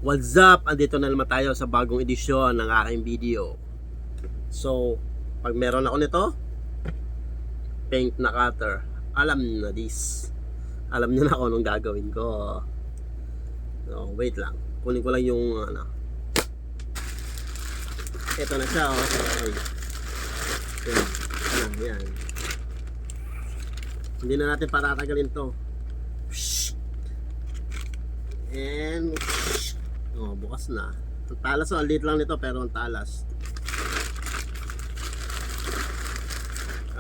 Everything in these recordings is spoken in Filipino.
What's up? Andito na naman tayo sa bagong edisyon ng aking video. So, pag meron ako nito, paint na cutter, alam na this. Alam niyo na ako anong gagawin ko. So, wait lang. Kunin ko lang yung ano. Ito na siya, oh. Ay. Yan. Hindi na natin patatagalin to. And oh, bukas na. Ang talas, ang liit lang nito pero ang talas.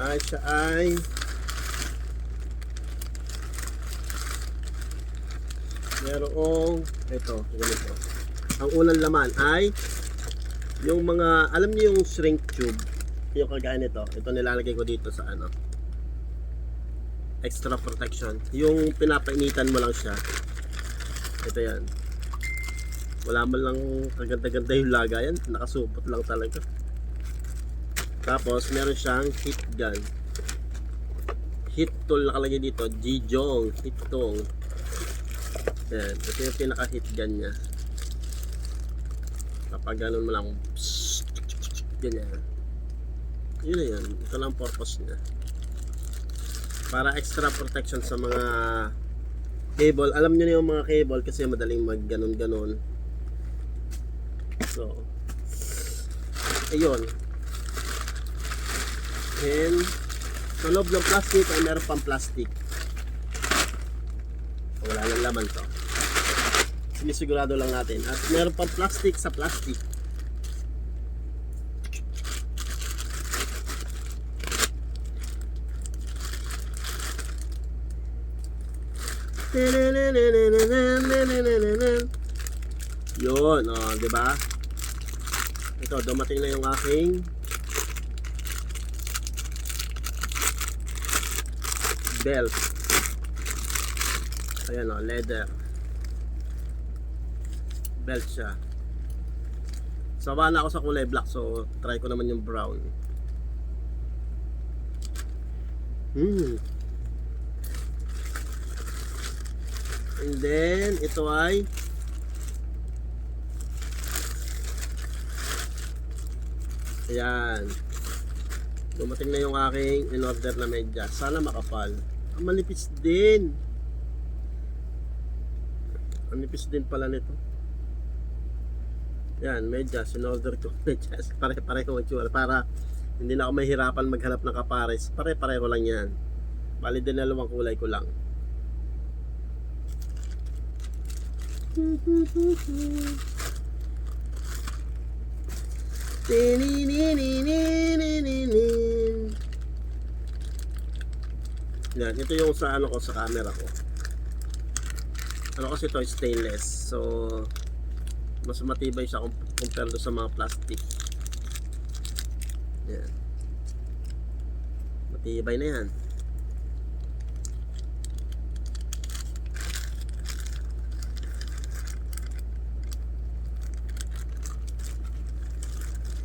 Ay, siya ay merong ito, ganito. Ang unang laman ay yung mga, alam niyo yung shrink tube, yung kagaya nito. Ito nilalagay ko dito sa ano, extra protection. Yung pinapainitan mo lang siya. Ito yan. Wala man lang kaganda-ganda yung lagayan, nakasupot lang talaga. Tapos meron siyang heat gun, heat tool nakalagay dito, Jijong heat tool. Yan, ito yung pinaka heat gun nya. Kapag ganun mo lang, ganyan. Yun na yan, ito lang purpose nya, para extra protection sa mga cable. Alam nyo na yung mga cable kasi madaling mag ganon. So, ayun. And sa loob ng plastic ay meron pang plastic. Wala nang laman to. Sinisigurado lang natin. At meron pang plastic sa plastic. Yun, oh, di ba? Ito, dumating na yung aking belt. Ayan, oh, leather belt siya. Sawa na ako sa kulay black, so try ko naman yung brown. And then ito ay ayan, dumating na yung aking in-order na medyas. Sana makapal. Ang manipis din. Ang nipis din pala nito. Yan, medyas. In-order ko medyas. Pare-pareho ang itsura para hindi na ako mahirapan maghanap ng kapares. Pare-pareho lang yan. Bali din na lumang kulay ko lang. Yan, ito yung sa ano ko, sa camera ko. Ano kasi ito, stainless. So mas matibay siya compared sa mga plastic. Yan. Matibay na yan.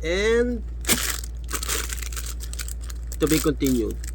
And to be continued.